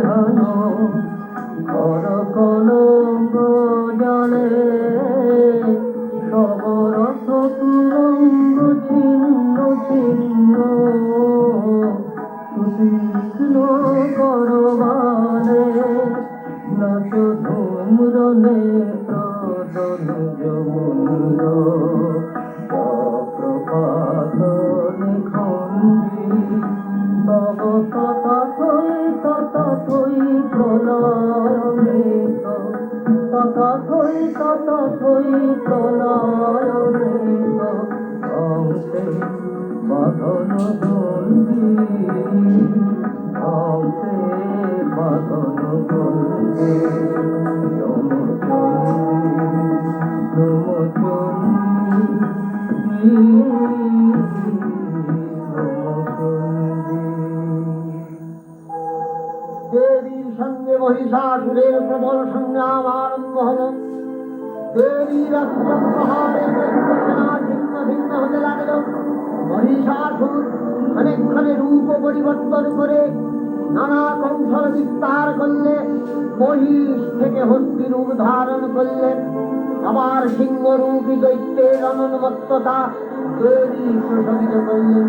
হানো ঘর কলঙ্ক জলে সবরথ তুরঙ্গ ছিন্ন ছিন্ন সুতীক্ষ্ণ করবালে নাচ ধূম্র নেত্রদন যমুন্দ প্রভাত নিখন্দি তব তথাথই প্রলয়মৃত তথাথই প্রলয়মৃত অংশে বাঁধন বন্দী অংশে বাঁধন বন্দী দেবীর সঙ্গে মহিষাসুরের প্রবল সংগ্রাম আরম্ভ হল। দেবীর অস্ত্রপ্রহারে সেনা ছিন্ন ভিন্ন হতে লাগল। মহিষাসুর অনেকক্ষণে রূপ পরিবর্তন করে নানা কৌশল বিস্তার করলে মহিষ থেকে হস্তি রূপ ধারণ করলেন। আবার সিংহরূপী দৈত্যের অনন্মত্ততা দেবী প্রশমিত করলেন।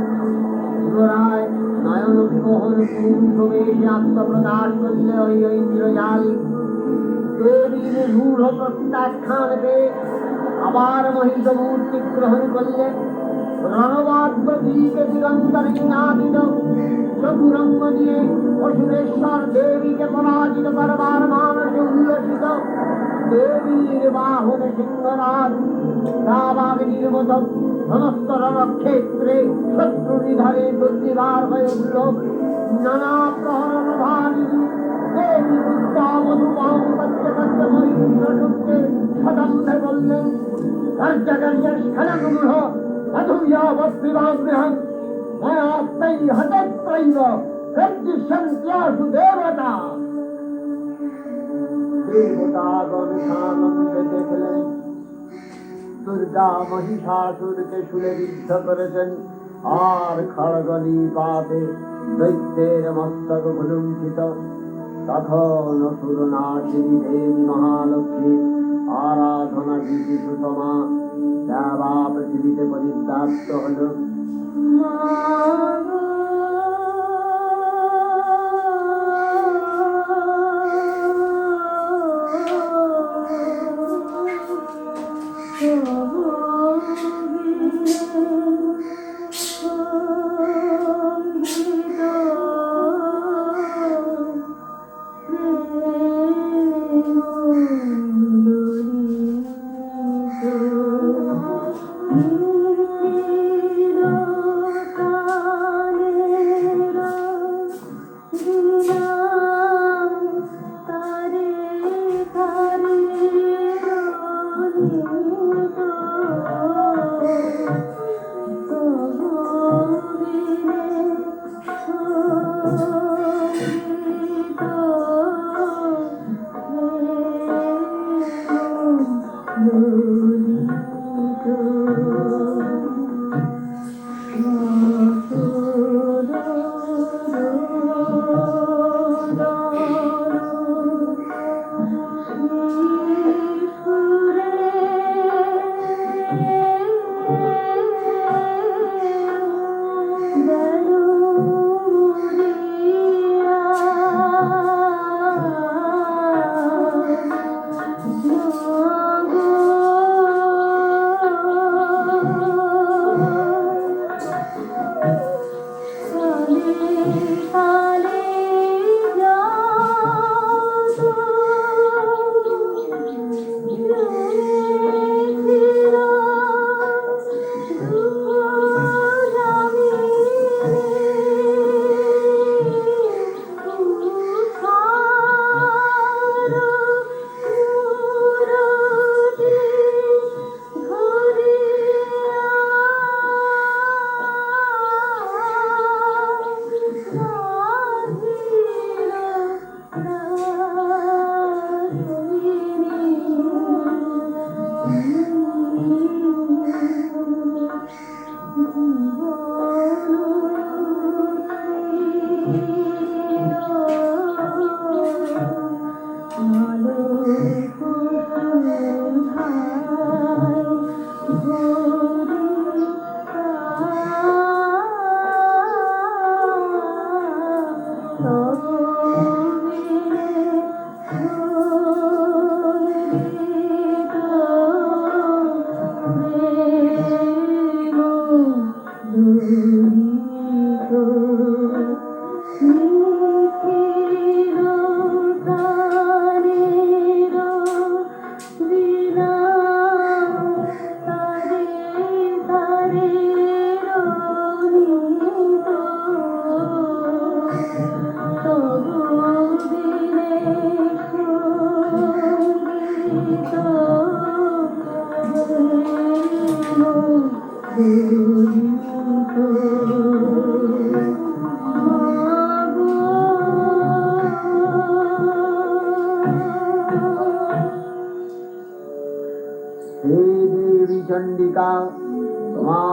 পুনরায় নয়ন বিমোহন পুরুষবেশে আত্মপ্রকাশ করলে ওই ইন্দ্রজাল। দেবীর রূঢ় প্রত্যাখ্যান পেয়ে আবার মহিষ মূর্তি গ্রহণ করলেন। রণবাদ্য দিকে দিগন্তরে নাদিত চতুরঙ্গ দিয়ে অসুরেশ্বর দেবীকে পরাজিত করবার মানসে উল্লসিত। দেবীর বাহন সিংহরাজ দাবাগ্নির মতো সমস্ত রণক্ষেত্রে শত্রু নিধারে দুর্দিবার হয়ে উঠল। নানা প্রহরণ ভারী দেবী বুদ্ধা মধুবাহ করতে করতে মহিষকে সদম্ভে বললেন, কার্যকার্যের স্খলনমূঢ় মধুয়াবস্তিবাগৃহং ময়াস্তৈ হতত্রৈব প্রদ্যুষন্ত্যাসু দেবতা। দেবতাগণ সানন্দে দেখলেন দুর্গা মহিষাসুরকে শুলে বিদ্ধ করেছেন, আর খড়গলি পাতে দৈত্যের মস্তক ভুলুণ্ঠিত। তখন অসুর নাশিনী দেবী মহালক্ষ্মী আরাধনা গীতি সুষমা দেবা পৃথিবীতে পরিব্যাপ্ত হল।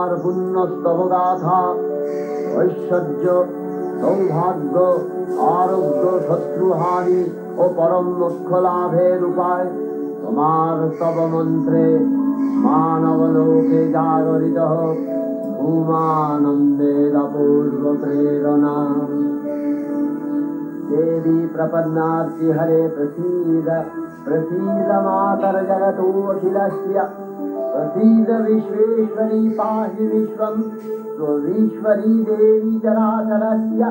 তোমার পুণ্যস্তব গাথা, ঐশ্বর্য, সৌভাগ্য, আরোগ্য, শত্রুহানি ও পরম মোক্ষ লাভের উপায় তোমার স্তব মন্ত্রে মানব লোকে জাগরিত হোক ভূমানন্দের অপূর্ব प्रेरणा। देवी प्रपन्नार्ति हरे प्रसीद प्रसीद मातर जगतोऽखिलस्य, प्रसीद विश्वेश्वरी पाहि विश्वं स्वरीश्वरी देवी चराचरस्य।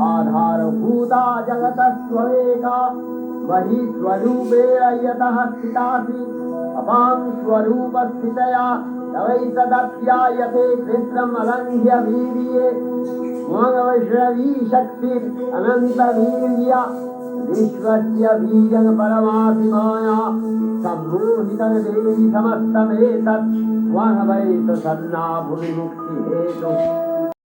आधारभूता जगतस्त्वमेका महीस्वरूपेण यतः स्थितासि, अपां स्वरूपस्थितया तवैतदप्यायते कृत्रम् अलङ्घ्य वीर्ये वैष्णवी शक्ति अनंत वीर्य विश्वस्य बीजं परमात्माया सम्मोहितं देवी समस्तमेतत् वै तो सन्ना भूमि मुक्ति हेतु